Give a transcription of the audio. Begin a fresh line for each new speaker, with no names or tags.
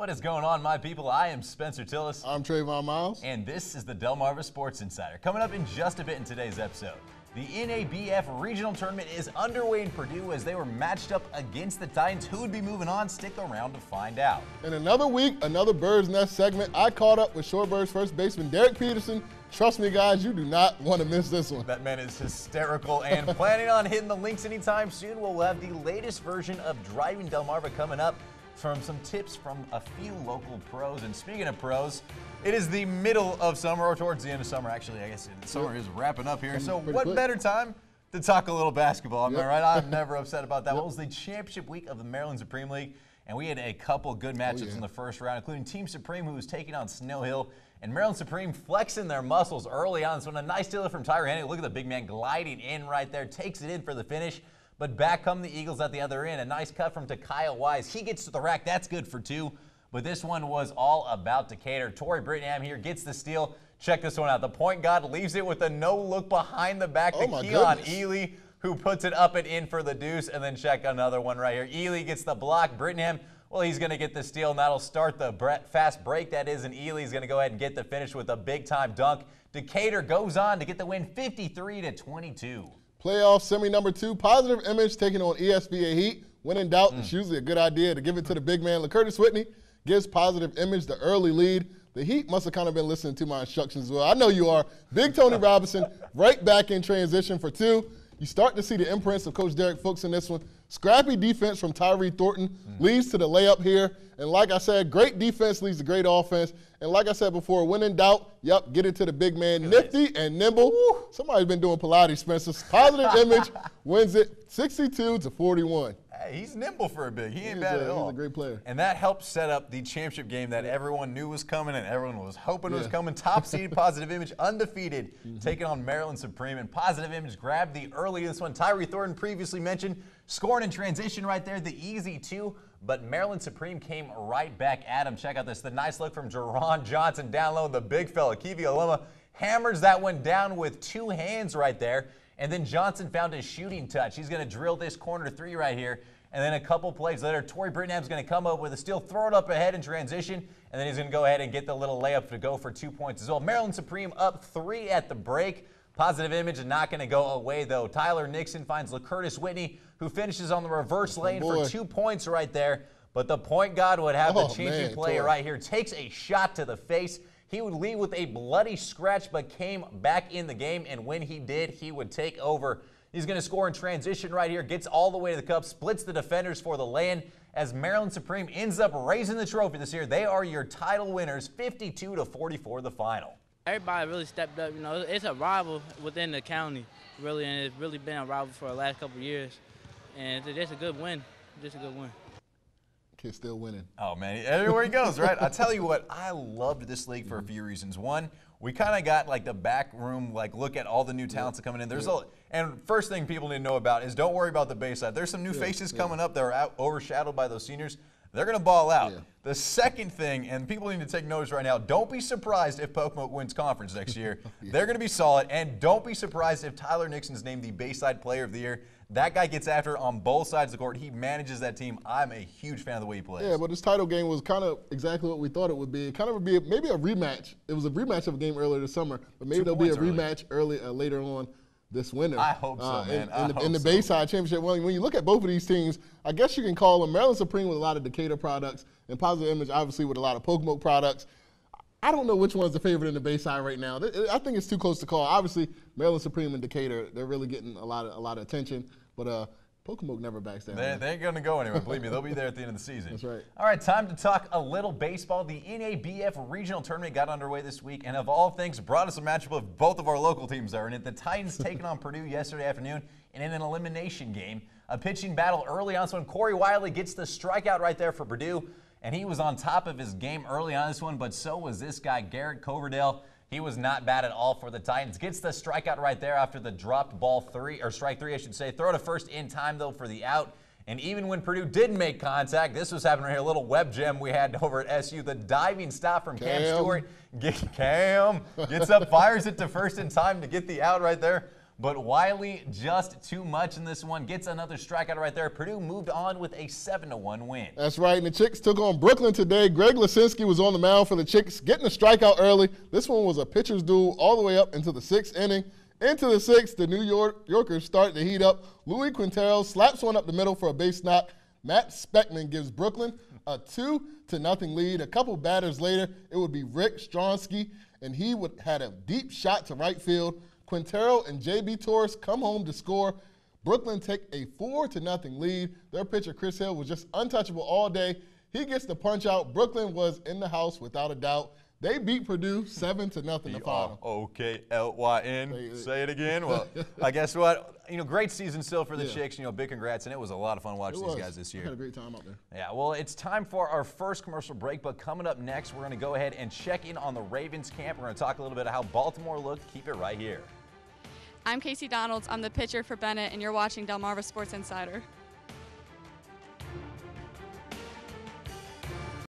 What is going on, my people? I am Spencer Tillis.
I'm Trayvon Miles.
And this is the Delmarva Sports Insider. Coming up in just a bit in today's episode, the NABF regional tournament is underway in Purdue as they were matched up against the Titans. Who would be moving on? Stick around to find out.
In another week, another Bird's Nest segment, I caught up with Shorebirds first baseman Derek Peterson. Trust me, guys, you do not want to miss this one.
That man is hysterical and planning on hitting the links anytime soon. We'll have the latest version of Driving Delmarva coming up from some tips from a few local pros. And speaking of pros, it is the middle of summer, or towards the end of summer. Actually, I guess summer is wrapping up here. So what better time to talk a little basketball? Am I right? I'm never upset about that. It was the championship week of the Maryland Supreme League, and we had a couple good matchups in the first round, including Team Supreme, who was taking on Snow Hill, and Maryland Supreme flexing their muscles early on. So a nice stealer from Tyler Hennig. Look at the big man gliding in right there, takes it in for the finish. But back come the Eagles at the other end. A nice cut from Takaya Wise. He gets to the rack. That's good for two. But this one was all about Decatur. Torrey Brittingham here gets the steal. Check this one out. The point guard leaves it with a no-look behind the back to Keon Ely, who puts it up and in for the deuce. And then check another one right here. Ely gets the block. Brittingham, well, he's going to get the steal, and that'll start the fast break that is. And Ely's going to go ahead and get the finish with a big-time dunk. Decatur goes on to get the win 53-22.
Playoff semi number 2, positive image taking on ESVA Heat. When in doubt, it's usually a good idea to give it to the big man. LaCurtis Whitney gives positive image the early lead. The Heat must have kind of been listening to my instructions as well. I know you are. Big Tony Robinson right back in transition for 2. You start to see the imprints of Coach Derek Fuchs in this one. Scrappy defense from Tyree Thornton leads to the layup here. And like I said, great defense leads to great offense. And like I said before, when in doubt, get it to the big man. Nifty and nimble. Woo. Somebody's been doing Pilates, Spencer. Positive image wins it 62-41.
Hey, he's nimble for a big. He ain't bad at all.
He's a great player.
And that helped set up the championship game that everyone knew was coming and everyone was hoping was coming. Top seed Positive Image, undefeated, taking on Maryland Supreme. And Positive Image grabbed the early in this one. Tyree Thornton previously mentioned, scoring in transition right there, the easy 2. But Maryland Supreme came right back at him. Check out this. The nice look from Jerron Johnson down low. The big fella, Kiwi Aloma, hammers that one down with 2 hands right there. And then Johnson found his shooting touch. He's going to drill this corner 3 right here. And then a couple plays later, Torrey Brittingham's going to come up with a steal, throw it up ahead in transition, and then he's going to go ahead and get the little layup to go for 2 points as well. Maryland Supreme up 3 at the break. Positive image is not going to go away, though. Tyler Nixon finds LaCurtis Whitney, who finishes on the reverse lane for 2 points right there. But the point guard would have the changing play right here. Takes a shot to the face. He would leave with a bloody scratch, but came back in the game, and when he did, he would take over. He's going to score in transition right here, gets all the way to the cup, splits the defenders for the lay-in as Maryland Supreme ends up raising the trophy this year. They are your title winners, 52-44 the final.
Everybody really stepped up. You know, it's a rival within the county, really, and it's really been a rival for the last couple of years. And it's just a good win, just a good win.
Kid's still winning.
Oh, man, everywhere he goes, right? I'll tell you what, I loved this league for a few reasons. One, we kind of got like the back room, like look at all the new talents that are coming in. There's and first thing people need to know about is don't worry about the Bayside. There's some new faces coming up that are overshadowed by those seniors. They're going to ball out. The second thing, and people need to take notice right now, don't be surprised if Pocomoke wins conference next year. They're going to be solid, and don't be surprised if Tyler Nixon's named the Bayside Player of the Year. That guy gets after it on both sides of the court. He manages that team. I'm a huge fan of the way he plays.
Yeah, but this title game was kind of exactly what we thought it would be. It kind of would be maybe a rematch. It was a rematch of a game earlier this summer, but maybe there'll be a rematch later on this winter.
I hope so, man.
In the Bayside Championship. Well, when you look at both of these teams, I guess you can call them Maryland Supreme with a lot of Decatur products and Positive Image obviously with a lot of Pocomoke products. I don't know which one's the favorite in the Bayside right now. I think it's too close to call. Obviously, Maryland Supreme and Decatur, they're really getting a lot of attention, but Pocomoke never backs down.
They ain't going to go anywhere. Believe me, they'll be there at the end of the season.
That's right.
All right, time to talk a little baseball. The NABF regional tournament got underway this week, and of all things, brought us a matchup of both of our local teams are in it. The Titans taking on Purdue yesterday afternoon in an elimination game. A pitching battle early on. So when Corey Wiley gets the strikeout right there for Purdue, and he was on top of his game early on this one, but so was this guy, Garrett Coverdale. He was not bad at all for the Titans. Gets the strikeout right there after the dropped ball 3, or strike 3, I should say. Throw to first in time, though, for the out. And even when Purdue didn't make contact, this was happening right here, a little web gem we had over at SU. The diving stop from Cam Stewart. Cam gets up, fires it to first in time to get the out right there. but Wiley just too much in this one. Gets another strikeout right there. Purdue moved on with a 7-1 win.
That's right, and the Chicks took on Brooklyn today. Greg Lisinski was on the mound for the Chicks, getting a strikeout early. This one was a pitcher's duel all the way up into the 6th inning. Into the 6th, the New Yorkers start to heat up. Louis Quintero slaps one up the middle for a base knock. Matt Speckman gives Brooklyn a 2-0 lead. A couple batters later, it would be Rick Stronsky, and he had a deep shot to right field. Quintero and J.B. Torres come home to score. Brooklyn take a 4-0 lead. Their pitcher, Chris Hill, was just untouchable all day. He gets the punch out. Brooklyn was in the house without a doubt. They beat Purdue 7-0 the final.
OKLYN. Say it again. Well, I guess what? Great season still for the Chicks. Big congrats, and it was a lot of fun watching these guys this year.
I had a great time out there.
Yeah, well, it's time for our first commercial break, but coming up next, we're going to go ahead and check in on the Ravens camp. We're going to talk a little bit about how Baltimore looked. Keep it right here.
I'm Casey Donalds. I'm the pitcher for Bennett, and you're watching Delmarva Sports Insider.